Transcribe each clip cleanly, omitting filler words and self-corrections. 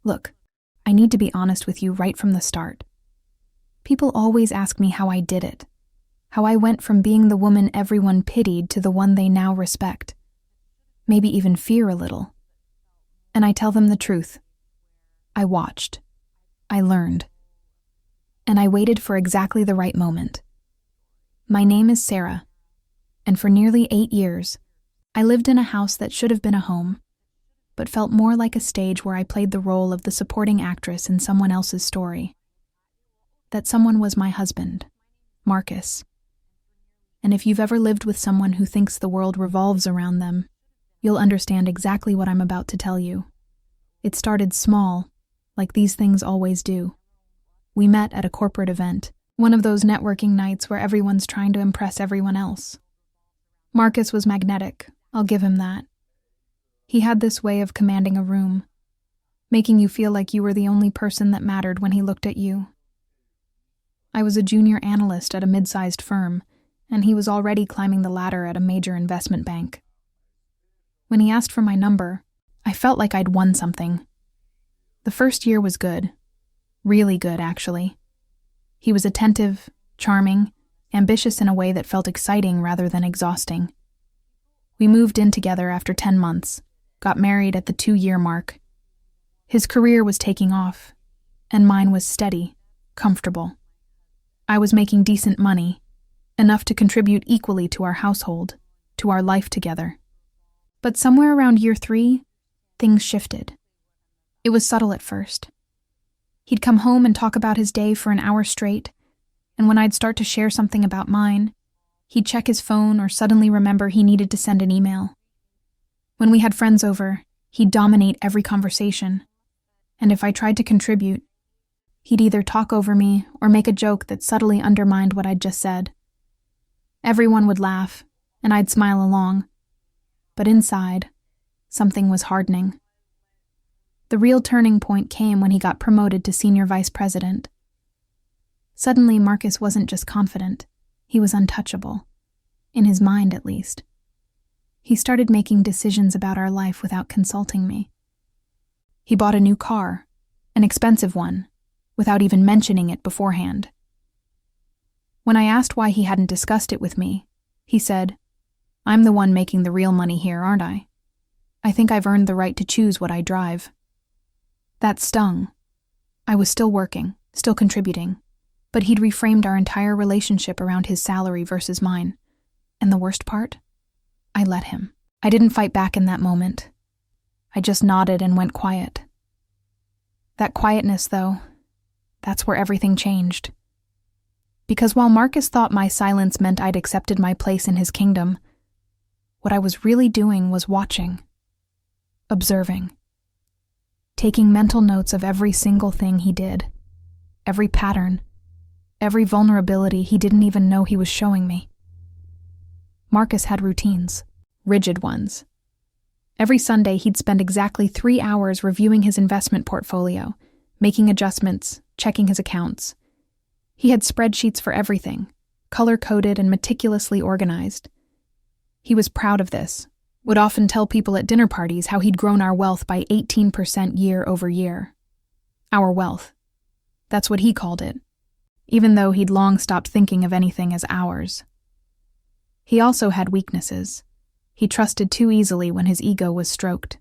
Look, I need to be honest with you right from the start. People always ask me how I did it, how I went from being the woman everyone pitied to the one they now respect, maybe even fear a little. And I tell them the truth. I watched. I learned. And I waited for exactly the right moment. My name is Sarah, and for nearly 8 years, I lived in a house that should have been a home, but felt more like a stage where I played the role of the supporting actress in someone else's story. That someone was my husband, Marcus. And if you've ever lived with someone who thinks the world revolves around them, you'll understand exactly what I'm about to tell you. It started small, like these things always do. We met at a corporate event, one of those networking nights where everyone's trying to impress everyone else. Marcus was magnetic, I'll give him that. He had this way of commanding a room, making you feel like you were the only person that mattered when he looked at you. I was a junior analyst at a mid-sized firm, and he was already climbing the ladder at a major investment bank. When he asked for my number, I felt like I'd won something. The first year was good. Really good, actually. He was attentive, charming, ambitious in a way that felt exciting rather than exhausting. We moved in together after 10 months, got married at the 2-year mark. His career was taking off, and mine was steady, comfortable. I was making decent money, enough to contribute equally to our household, to our life together. But somewhere around year 3, things shifted. It was subtle at first. He'd come home and talk about his day for an hour straight, and when I'd start to share something about mine, he'd check his phone or suddenly remember he needed to send an email. When we had friends over, he'd dominate every conversation, and if I tried to contribute, he'd either talk over me or make a joke that subtly undermined what I'd just said. Everyone would laugh, and I'd smile along, but inside, something was hardening. The real turning point came when he got promoted to senior vice president. Suddenly, Marcus wasn't just confident, he was untouchable, in his mind at least. He started making decisions about our life without consulting me. He bought a new car, an expensive one, without even mentioning it beforehand. When I asked why he hadn't discussed it with me, he said, "I'm the one making the real money here, aren't I? I think I've earned the right to choose what I drive." That stung. I was still working, still contributing, but he'd reframed our entire relationship around his salary versus mine. And the worst part? I let him. I didn't fight back in that moment. I just nodded and went quiet. That quietness, though, that's where everything changed. Because while Marcus thought my silence meant I'd accepted my place in his kingdom, what I was really doing was watching, observing, taking mental notes of every single thing he did, every pattern, every vulnerability he didn't even know he was showing me. Marcus had routines, rigid ones. Every Sunday, he'd spend exactly 3 hours reviewing his investment portfolio, making adjustments, checking his accounts. He had spreadsheets for everything, color-coded and meticulously organized. He was proud of this, would often tell people at dinner parties how he'd grown our wealth by 18% year over year. Our wealth. That's what he called it, even though he'd long stopped thinking of anything as ours. He also had weaknesses. He trusted too easily when his ego was stroked.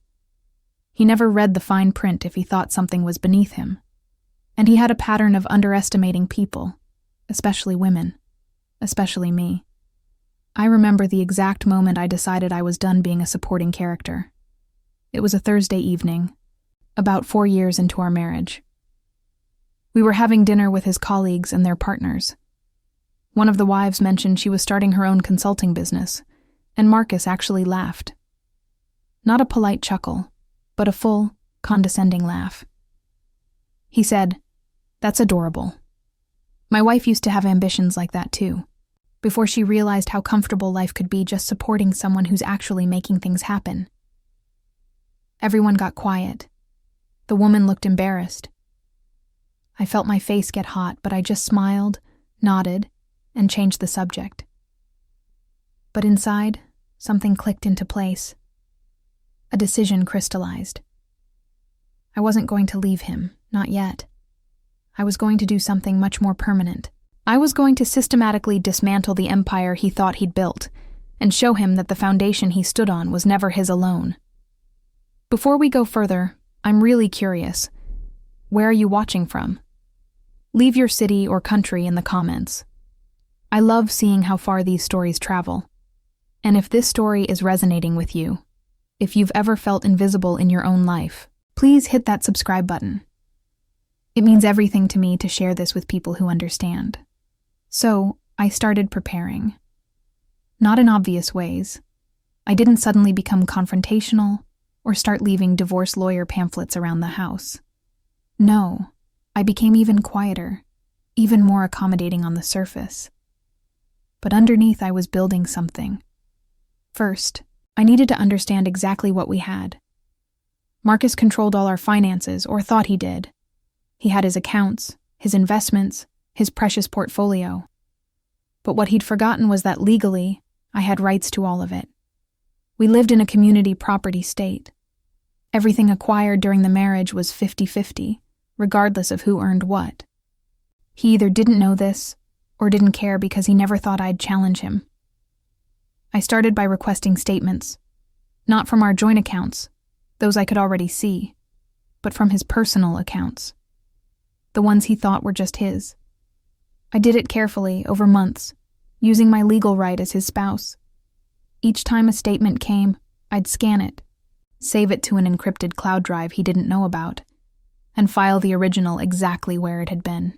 He never read the fine print if he thought something was beneath him. And he had a pattern of underestimating people, especially women, especially me. I remember the exact moment I decided I was done being a supporting character. It was a Thursday evening, about 4 years into our marriage. We were having dinner with his colleagues and their partners. One of the wives mentioned she was starting her own consulting business, and Marcus actually laughed. Not a polite chuckle, but a full, condescending laugh. He said, "That's adorable. My wife used to have ambitions like that too, before she realized how comfortable life could be just supporting someone who's actually making things happen." Everyone got quiet. The woman looked embarrassed. I felt my face get hot, but I just smiled, nodded, and changed the subject. But inside, something clicked into place. A decision crystallized. I wasn't going to leave him, not yet. I was going to do something much more permanent. I was going to systematically dismantle the empire he thought he'd built, and show him that the foundation he stood on was never his alone. Before we go further, I'm really curious. Where are you watching from? Leave your city or country in the comments. I love seeing how far these stories travel. And if this story is resonating with you, if you've ever felt invisible in your own life, please hit that subscribe button. It means everything to me to share this with people who understand. So, I started preparing. Not in obvious ways. I didn't suddenly become confrontational or start leaving divorce lawyer pamphlets around the house. No, I became even quieter, even more accommodating on the surface. But underneath, I was building something. First, I needed to understand exactly what we had. Marcus controlled all our finances, or thought he did. He had his accounts, his investments, his precious portfolio. But what he'd forgotten was that legally, I had rights to all of it. We lived in a community property state. Everything acquired during the marriage was 50-50, regardless of who earned what. He either didn't know this, or didn't care because he never thought I'd challenge him. I started by requesting statements, not from our joint accounts, those I could already see, but from his personal accounts, the ones he thought were just his. I did it carefully, over months, using my legal right as his spouse. Each time a statement came, I'd scan it, save it to an encrypted cloud drive he didn't know about, and file the original exactly where it had been.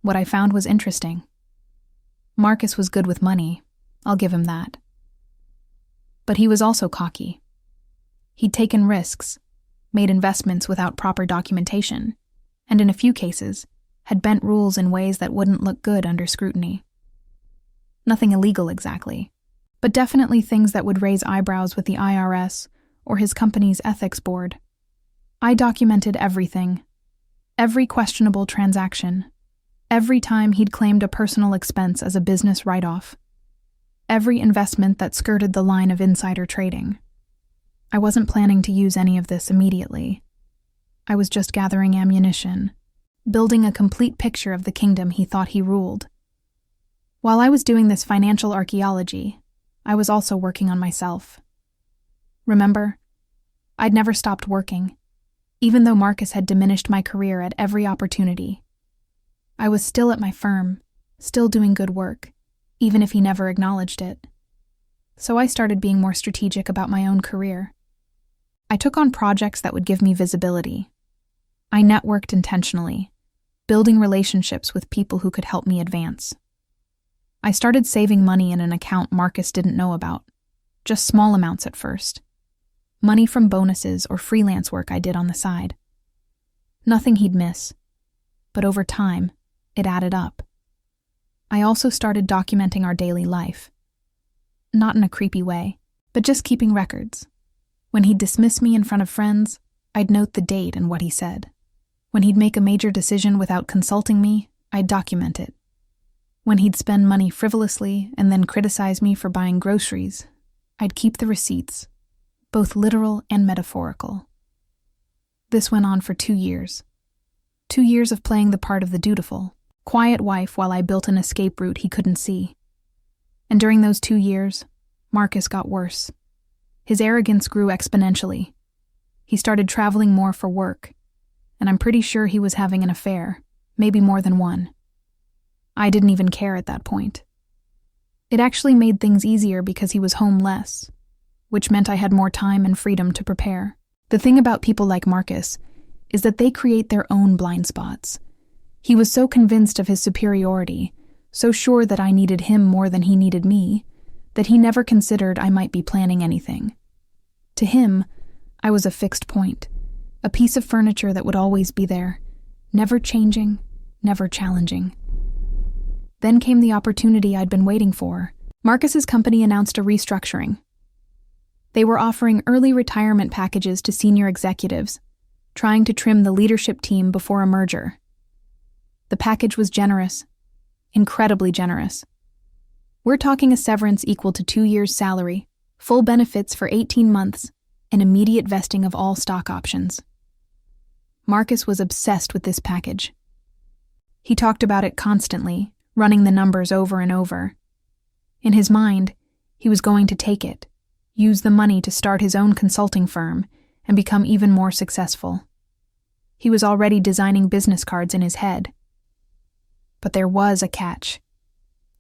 What I found was interesting. Marcus was good with money, I'll give him that. But he was also cocky. He'd taken risks, made investments without proper documentation, and in a few cases, had bent rules in ways that wouldn't look good under scrutiny. Nothing illegal exactly, but definitely things that would raise eyebrows with the IRS or his company's ethics board. I documented everything, every questionable transaction, every time he'd claimed a personal expense as a business write-off, every investment that skirted the line of insider trading. I wasn't planning to use any of this immediately. I was just gathering ammunition, building a complete picture of the kingdom he thought he ruled. While I was doing this financial archaeology, I was also working on myself. Remember, I'd never stopped working, even though Marcus had diminished my career at every opportunity. I was still at my firm, still doing good work, even if he never acknowledged it. So I started being more strategic about my own career. I took on projects that would give me visibility. I networked intentionally, building relationships with people who could help me advance. I started saving money in an account Marcus didn't know about, just small amounts at first. Money from bonuses or freelance work I did on the side. Nothing he'd miss, but over time, it added up. I also started documenting our daily life. Not in a creepy way, but just keeping records. When he'd dismiss me in front of friends, I'd note the date and what he said. When he'd make a major decision without consulting me, I'd document it. When he'd spend money frivolously and then criticize me for buying groceries, I'd keep the receipts, both literal and metaphorical. This went on for 2 years. 2 years of playing the part of the dutiful, quiet wife while I built an escape route he couldn't see. And during those 2 years, Marcus got worse. His arrogance grew exponentially. He started traveling more for work, and I'm pretty sure he was having an affair, maybe more than one. I didn't even care at that point. It actually made things easier because he was home less, which meant I had more time and freedom to prepare. The thing about people like Marcus is that they create their own blind spots. He was so convinced of his superiority, so sure that I needed him more than he needed me, that he never considered I might be planning anything. To him, I was a fixed point, a piece of furniture that would always be there, never changing, never challenging. Then came the opportunity I'd been waiting for. Marcus's company announced a restructuring. They were offering early retirement packages to senior executives, trying to trim the leadership team before a merger. The package was generous, incredibly generous. We're talking a severance equal to 2 years' salary, full benefits for 18 months, and immediate vesting of all stock options. Marcus was obsessed with this package. He talked about it constantly, running the numbers over and over. In his mind, he was going to take it, use the money to start his own consulting firm, and become even more successful. He was already designing business cards in his head. But there was a catch.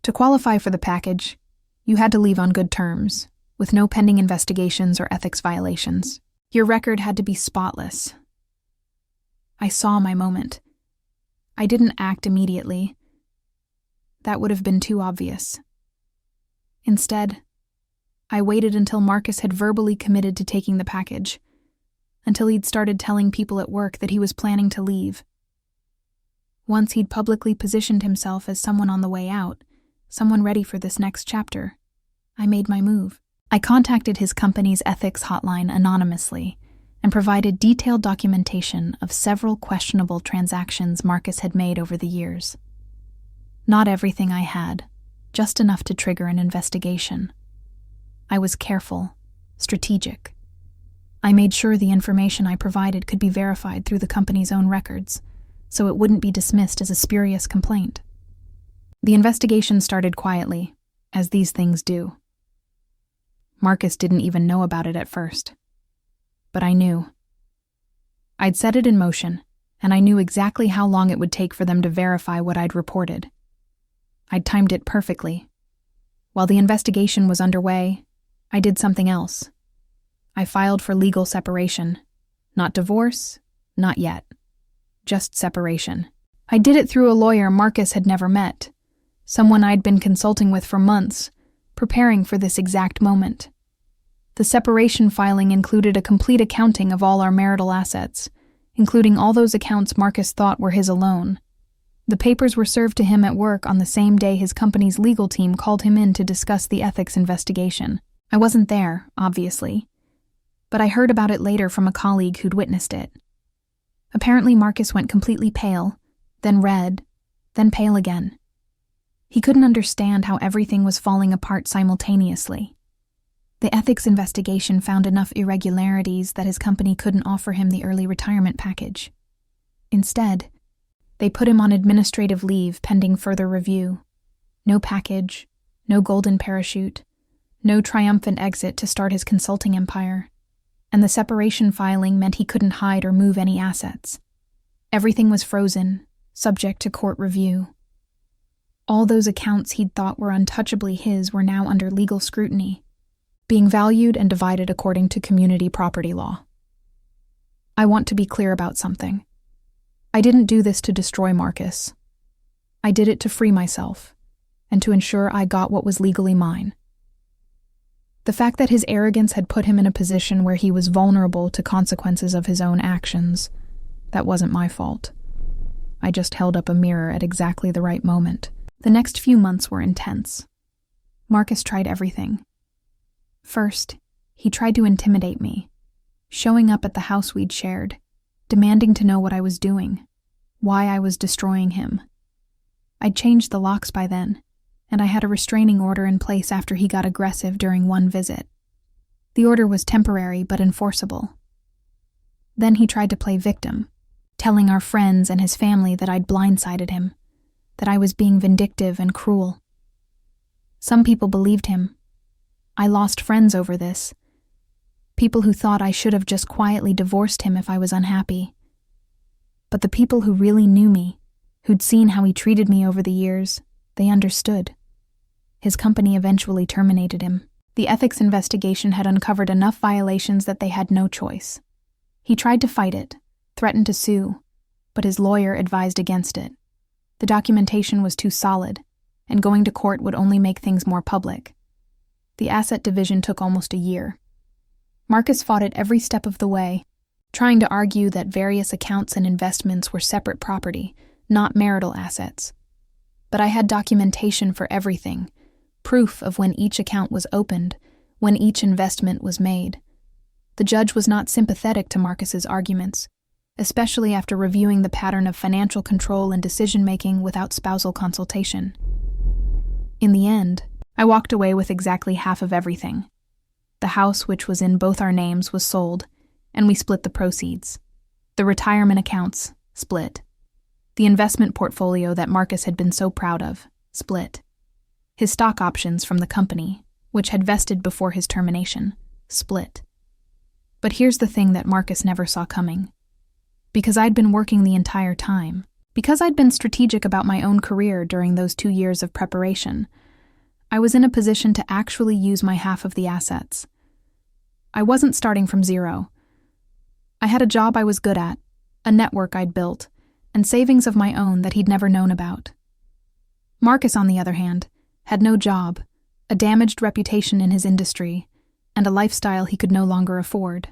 To qualify for the package, you had to leave on good terms, with no pending investigations or ethics violations. Your record had to be spotless. I saw my moment. I didn't act immediately. That would have been too obvious. Instead, I waited until Marcus had verbally committed to taking the package, until he'd started telling people at work that he was planning to leave. Once he'd publicly positioned himself as someone on the way out, someone ready for this next chapter, I made my move. I contacted his company's ethics hotline anonymously and provided detailed documentation of several questionable transactions Marcus had made over the years. Not everything I had, just enough to trigger an investigation. I was careful, strategic. I made sure the information I provided could be verified through the company's own records, so it wouldn't be dismissed as a spurious complaint. The investigation started quietly, as these things do. Marcus didn't even know about it at first. But I knew. I'd set it in motion, and I knew exactly how long it would take for them to verify what I'd reported. I'd timed it perfectly. While the investigation was underway, I did something else. I filed for legal separation. Not divorce, not yet. Just separation. I did it through a lawyer Marcus had never met, someone I'd been consulting with for months, preparing for this exact moment. The separation filing included a complete accounting of all our marital assets, including all those accounts Marcus thought were his alone. The papers were served to him at work on the same day his company's legal team called him in to discuss the ethics investigation. I wasn't there, obviously, but I heard about it later from a colleague who'd witnessed it. Apparently Marcus went completely pale, then red, then pale again. He couldn't understand how everything was falling apart simultaneously. The ethics investigation found enough irregularities that his company couldn't offer him the early retirement package. Instead, they put him on administrative leave pending further review. No package, no golden parachute, no triumphant exit to start his consulting empire. And the separation filing meant he couldn't hide or move any assets. Everything was frozen, subject to court review. All those accounts he'd thought were untouchably his were now under legal scrutiny, being valued and divided according to community property law. I want to be clear about something. I didn't do this to destroy Marcus. I did it to free myself, and to ensure I got what was legally mine. The fact that his arrogance had put him in a position where he was vulnerable to consequences of his own actions, that wasn't my fault. I just held up a mirror at exactly the right moment. The next few months were intense. Marcus tried everything. First, he tried to intimidate me, showing up at the house we'd shared, demanding to know what I was doing, why I was destroying him. I'd changed the locks by then, and I had a restraining order in place after he got aggressive during one visit. The order was temporary but enforceable. Then he tried to play victim, telling our friends and his family that I'd blindsided him, that I was being vindictive and cruel. Some people believed him. I lost friends over this. People who thought I should have just quietly divorced him if I was unhappy. But the people who really knew me, who'd seen how he treated me over the years, they understood. His company eventually terminated him. The ethics investigation had uncovered enough violations that they had no choice. He tried to fight it, threatened to sue, but his lawyer advised against it. The documentation was too solid, and going to court would only make things more public. The asset division took almost a year. Marcus fought it every step of the way, trying to argue that various accounts and investments were separate property, not marital assets. But I had documentation for everything, proof of when each account was opened, when each investment was made. The judge was not sympathetic to Marcus's arguments, especially after reviewing the pattern of financial control and decision-making without spousal consultation. In the end, I walked away with exactly half of everything. The house, which was in both our names, was sold, and we split the proceeds. The retirement accounts, split. The investment portfolio that Marcus had been so proud of, split. His stock options from the company, which had vested before his termination, split. But here's the thing that Marcus never saw coming. Because I'd been working the entire time, because I'd been strategic about my own career during those 2 years of preparation, I was in a position to actually use my half of the assets. I wasn't starting from zero. I had a job I was good at, a network I'd built, and savings of my own that he'd never known about. Marcus, on the other hand, had no job, a damaged reputation in his industry, and a lifestyle he could no longer afford.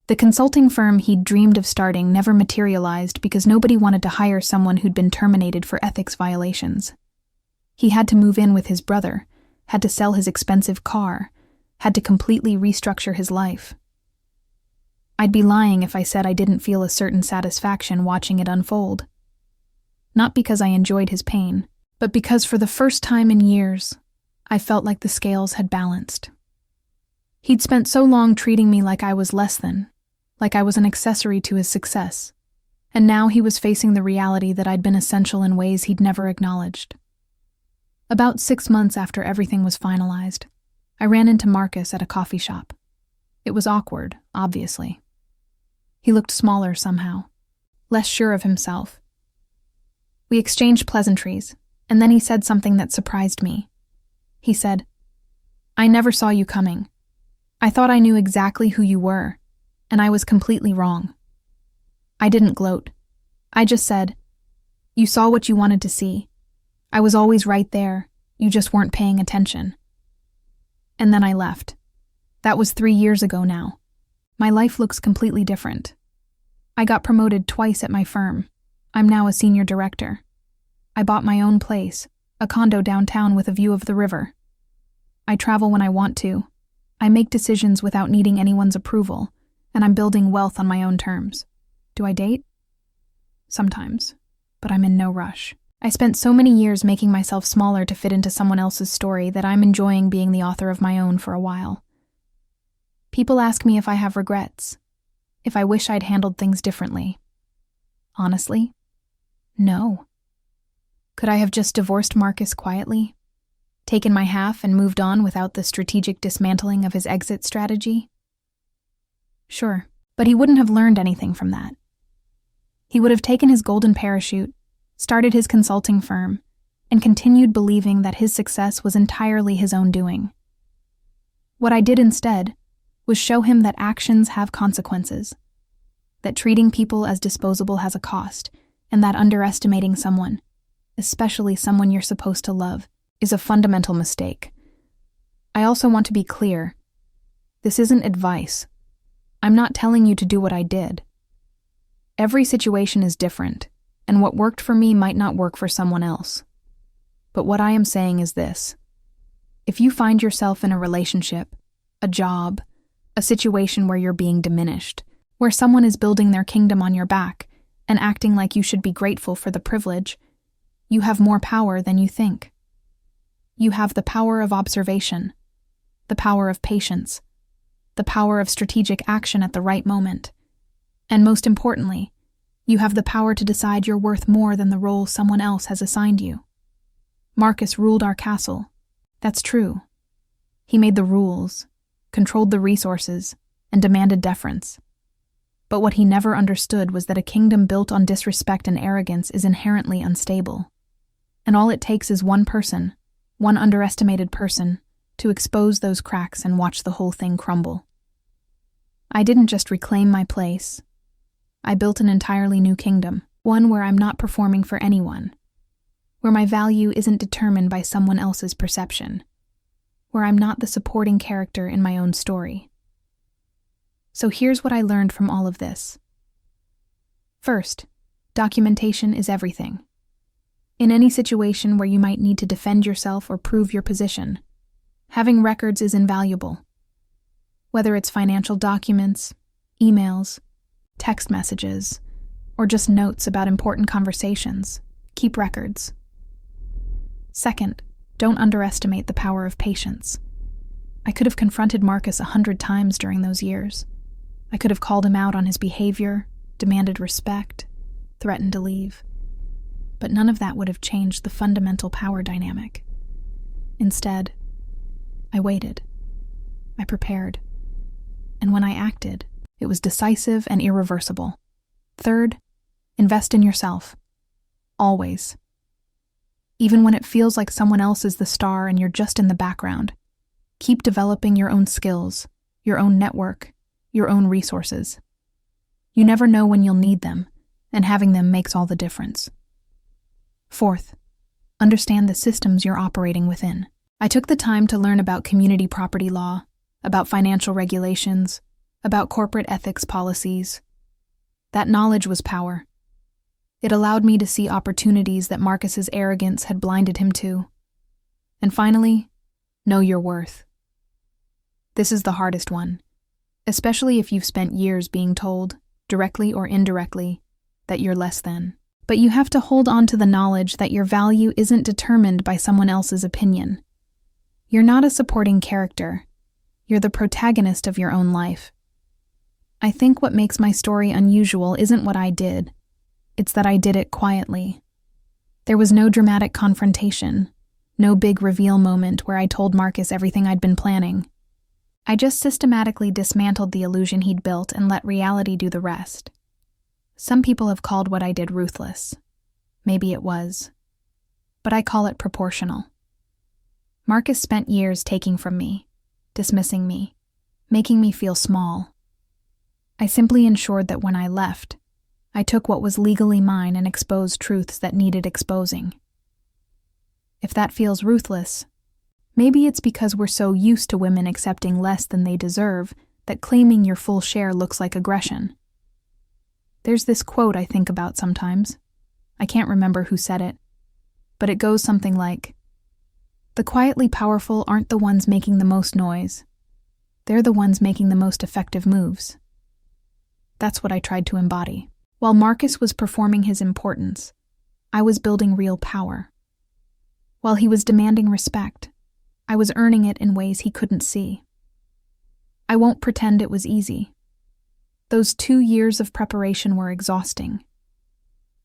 The consulting firm he'd dreamed of starting never materialized because nobody wanted to hire someone who'd been terminated for ethics violations. He had to move in with his brother, had to sell his expensive car, had to completely restructure his life. I'd be lying if I said I didn't feel a certain satisfaction watching it unfold. Not because I enjoyed his pain, but because for the first time in years, I felt like the scales had balanced. He'd spent so long treating me like I was less than, like I was an accessory to his success, and now he was facing the reality that I'd been essential in ways he'd never acknowledged. About 6 months after everything was finalized, I ran into Marcus at a coffee shop. It was awkward, obviously. He looked smaller somehow, less sure of himself. We exchanged pleasantries, and then he said something that surprised me. He said, "I never saw you coming. I thought I knew exactly who you were, and I was completely wrong." I didn't gloat. I just said, "You saw what you wanted to see. I was always right there, you just weren't paying attention." And then I left. That was 3 years ago now. My life looks completely different. I got promoted twice at my firm. I'm now a senior director. I bought my own place, a condo downtown with a view of the river. I travel when I want to. I make decisions without needing anyone's approval, and I'm building wealth on my own terms. Do I date? Sometimes, but I'm in no rush. I spent so many years making myself smaller to fit into someone else's story that I'm enjoying being the author of my own for a while. People ask me if I have regrets, if I wish I'd handled things differently. Honestly, no. Could I have just divorced Marcus quietly? Taken my half and moved on without the strategic dismantling of his exit strategy? Sure, but he wouldn't have learned anything from that. He would have taken his golden parachute, started his consulting firm, and continued believing that his success was entirely his own doing. What I did instead was show him that actions have consequences, that treating people as disposable has a cost, and that underestimating someone, especially someone you're supposed to love, is a fundamental mistake. I also want to be clear. This isn't advice. I'm not telling you to do what I did. Every situation is different, and what worked for me might not work for someone else. But what I am saying is this. If you find yourself in a relationship, a job, a situation where you're being diminished, where someone is building their kingdom on your back and acting like you should be grateful for the privilege, you have more power than you think. You have the power of observation, the power of patience, the power of strategic action at the right moment, and most importantly, you have the power to decide you're worth more than the role someone else has assigned you. Marcus ruled our castle. That's true. He made the rules, controlled the resources, and demanded deference. But what he never understood was that a kingdom built on disrespect and arrogance is inherently unstable. And all it takes is one person, one underestimated person, to expose those cracks and watch the whole thing crumble. I didn't just reclaim my place. I built an entirely new kingdom, one where I'm not performing for anyone, where my value isn't determined by someone else's perception, where I'm not the supporting character in my own story. So here's what I learned from all of this. First, documentation is everything. In any situation where you might need to defend yourself or prove your position, having records is invaluable. Whether it's financial documents, emails, text messages, or just notes about important conversations, keep records. Second, don't underestimate the power of patience. I could have confronted Marcus 100 times during those years. I could have called him out on his behavior, demanded respect, threatened to leave. But none of that would have changed the fundamental power dynamic. Instead, I waited. I prepared. And when I acted, it was decisive and irreversible. Third, invest in yourself. Always. Even when it feels like someone else is the star and you're just in the background, keep developing your own skills, your own network, your own resources. You never know when you'll need them, and having them makes all the difference. Fourth, understand the systems you're operating within. I took the time to learn about community property law, about financial regulations, about corporate ethics policies. That knowledge was power. It allowed me to see opportunities that Marcus's arrogance had blinded him to. And finally, know your worth. This is the hardest one, especially if you've spent years being told, directly or indirectly, that you're less than. But you have to hold on to the knowledge that your value isn't determined by someone else's opinion. You're not a supporting character. You're the protagonist of your own life. I think what makes my story unusual isn't what I did. It's that I did it quietly. There was no dramatic confrontation, no big reveal moment where I told Marcus everything I'd been planning. I just systematically dismantled the illusion he'd built and let reality do the rest. Some people have called what I did ruthless. Maybe it was. But I call it proportional. Marcus spent years taking from me, dismissing me, making me feel small. I simply ensured that when I left, I took what was legally mine and exposed truths that needed exposing. If that feels ruthless, maybe it's because we're so used to women accepting less than they deserve that claiming your full share looks like aggression. There's this quote I think about sometimes. I can't remember who said it, but it goes something like, "The quietly powerful aren't the ones making the most noise. They're the ones making the most effective moves." That's what I tried to embody. While Marcus was performing his importance, I was building real power. While he was demanding respect, I was earning it in ways he couldn't see. I won't pretend it was easy. Those 2 years of preparation were exhausting.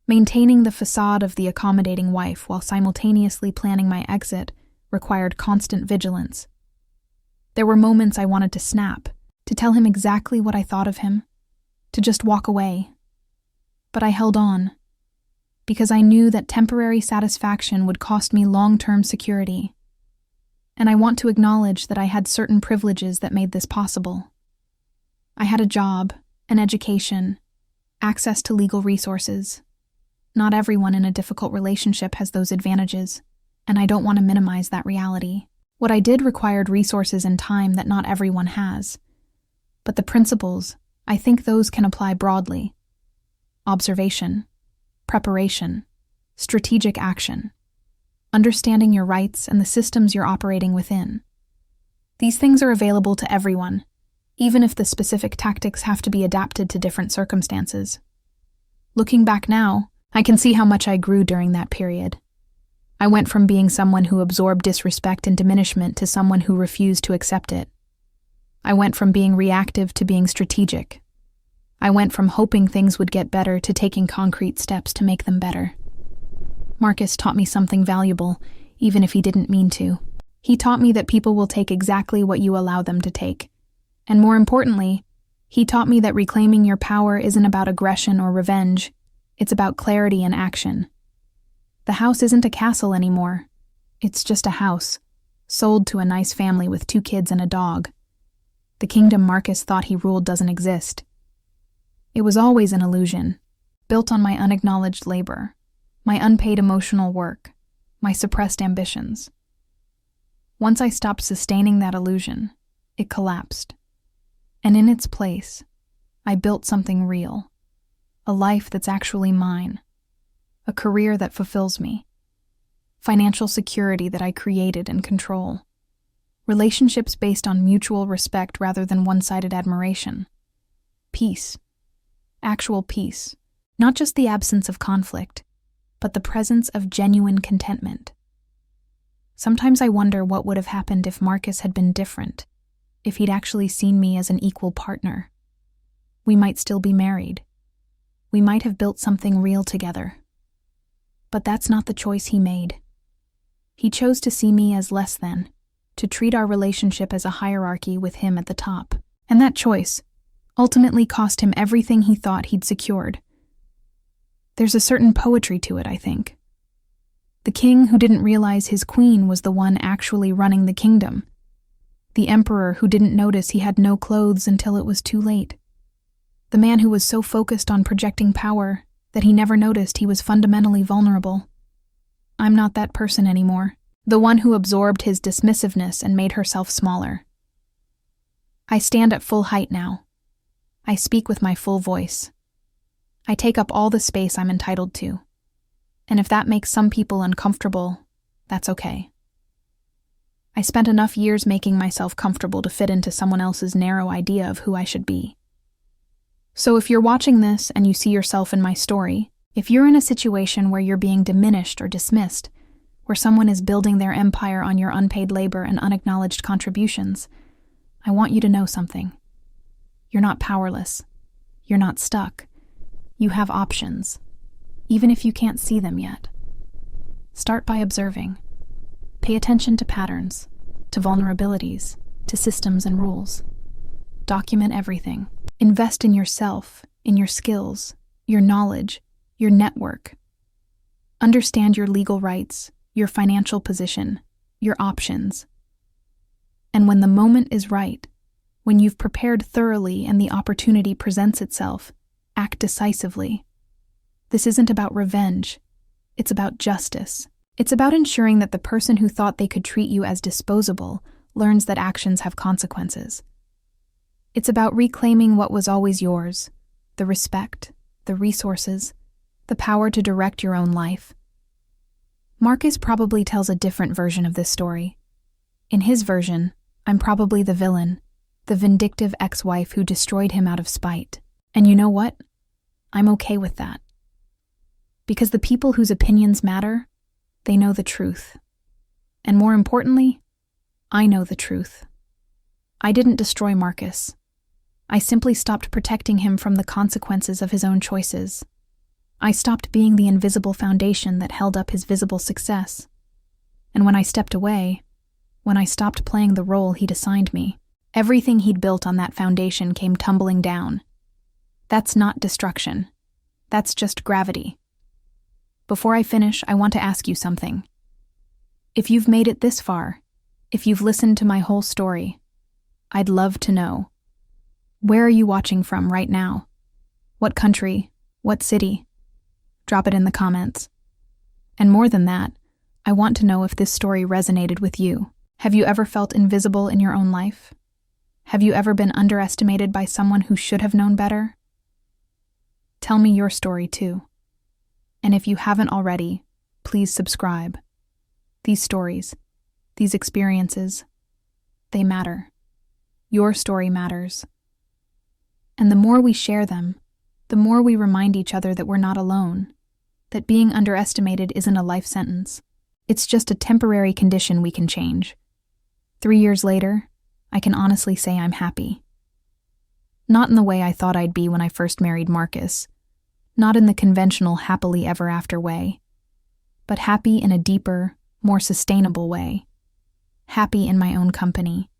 Maintaining the facade of the accommodating wife while simultaneously planning my exit required constant vigilance. There were moments I wanted to snap, to tell him exactly what I thought of him, to just walk away. But I held on, because I knew that temporary satisfaction would cost me long-term security. And I want to acknowledge that I had certain privileges that made this possible. I had a job, an education, access to legal resources. Not everyone in a difficult relationship has those advantages, and I don't want to minimize that reality. What I did required resources and time that not everyone has. But the principles, I think those can apply broadly. Observation, preparation, strategic action, understanding your rights and the systems you're operating within. These things are available to everyone, even if the specific tactics have to be adapted to different circumstances. Looking back now, I can see how much I grew during that period. I went from being someone who absorbed disrespect and diminishment to someone who refused to accept it. I went from being reactive to being strategic. I went from hoping things would get better to taking concrete steps to make them better. Marcus taught me something valuable, even if he didn't mean to. He taught me that people will take exactly what you allow them to take. And more importantly, he taught me that reclaiming your power isn't about aggression or revenge. It's about clarity and action. The house isn't a castle anymore. It's just a house, sold to a nice family with 2 kids and a dog. The kingdom Marcus thought he ruled doesn't exist. It was always an illusion, built on my unacknowledged labor, my unpaid emotional work, my suppressed ambitions. Once I stopped sustaining that illusion, it collapsed. And in its place, I built something real, a life that's actually mine, a career that fulfills me, financial security that I created and control, relationships based on mutual respect rather than one-sided admiration, peace, actual peace, not just the absence of conflict, but the presence of genuine contentment. Sometimes I wonder what would have happened if Marcus had been different, if he'd actually seen me as an equal partner. We might still be married, we might have built something real together. But that's not the choice he made. He chose to see me as less than, to treat our relationship as a hierarchy with him at the top. And that choice ultimately cost him everything he thought he'd secured. There's a certain poetry to it, I think. The king who didn't realize his queen was the one actually running the kingdom. The emperor who didn't notice he had no clothes until it was too late. The man who was so focused on projecting power that he never noticed he was fundamentally vulnerable. I'm not that person anymore, the one who absorbed his dismissiveness and made herself smaller. I stand at full height now. I speak with my full voice. I take up all the space I'm entitled to. And if that makes some people uncomfortable, that's okay. I spent enough years making myself comfortable to fit into someone else's narrow idea of who I should be. So if you're watching this and you see yourself in my story, if you're in a situation where you're being diminished or dismissed, where someone is building their empire on your unpaid labor and unacknowledged contributions, I want you to know something. You're not powerless. You're not stuck. You have options, even if you can't see them yet. Start by observing. Pay attention to patterns, to vulnerabilities, to systems and rules. Document everything. Invest in yourself, in your skills, your knowledge, your network. Understand your legal rights, your financial position, your options. And when the moment is right, when you've prepared thoroughly and the opportunity presents itself, act decisively. This isn't about revenge. It's about justice. It's about ensuring that the person who thought they could treat you as disposable learns that actions have consequences. It's about reclaiming what was always yours, the respect, the resources, the power to direct your own life. Marcus probably tells a different version of this story. In his version, I'm probably the villain, the vindictive ex-wife who destroyed him out of spite. And you know what? I'm okay with that. Because the people whose opinions matter, they know the truth. And more importantly, I know the truth. I didn't destroy Marcus. I simply stopped protecting him from the consequences of his own choices. I stopped being the invisible foundation that held up his visible success. And when I stepped away, when I stopped playing the role he'd assigned me, everything he'd built on that foundation came tumbling down. That's not destruction. That's just gravity. Before I finish, I want to ask you something. If you've made it this far, if you've listened to my whole story, I'd love to know. Where are you watching from right now? What country? What city? Drop it in the comments. And more than that, I want to know if this story resonated with you. Have you ever felt invisible in your own life? Have you ever been underestimated by someone who should have known better? Tell me your story too. And if you haven't already, please subscribe. These stories, these experiences, they matter. Your story matters. And the more we share them, the more we remind each other that we're not alone, that being underestimated isn't a life sentence. It's just a temporary condition we can change. 3 years later, I can honestly say I'm happy. Not in the way I thought I'd be when I first married Marcus, not in the conventional happily ever after way, but happy in a deeper, more sustainable way. Happy in my own company.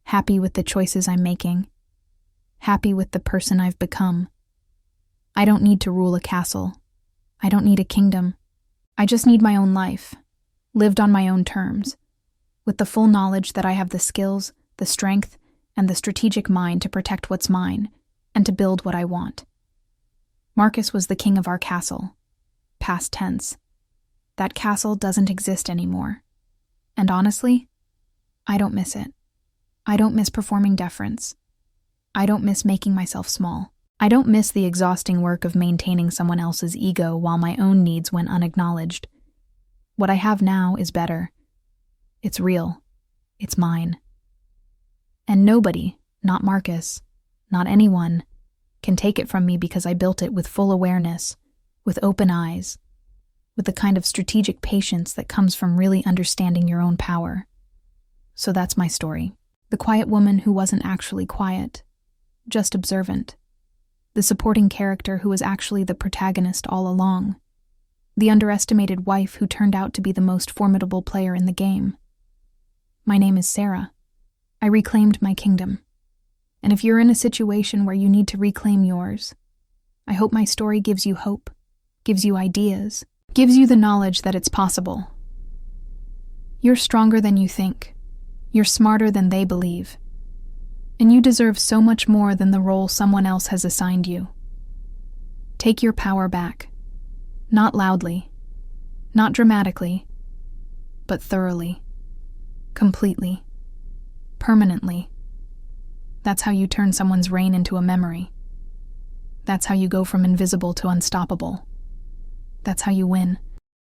Happy with the choices I'm making. Happy with the person I've become. I don't need to rule a castle. I don't need a kingdom. I just need my own life, lived on my own terms, with the full knowledge that I have the skills, the strength, and the strategic mind to protect what's mine and to build what I want. Marcus was the king of our castle. Past tense. That castle doesn't exist anymore. And honestly, I don't miss it. I don't miss performing deference. I don't miss making myself small. I don't miss the exhausting work of maintaining someone else's ego while my own needs went unacknowledged. What I have now is better. It's real. It's mine. And nobody, not Marcus, not anyone, can take it from me because I built it with full awareness, with open eyes, with the kind of strategic patience that comes from really understanding your own power. So that's my story. The quiet woman who wasn't actually quiet, just observant. The supporting character who was actually the protagonist all along. The underestimated wife who turned out to be the most formidable player in the game. My name is Sarah. I reclaimed my kingdom. And if you're in a situation where you need to reclaim yours, I hope my story gives you hope, gives you ideas, gives you the knowledge that it's possible. You're stronger than you think. You're smarter than they believe. And you deserve so much more than the role someone else has assigned you. Take your power back. Not loudly, not dramatically, but thoroughly, completely, permanently. That's how you turn someone's reign into a memory. That's how you go from invisible to unstoppable. That's how you win.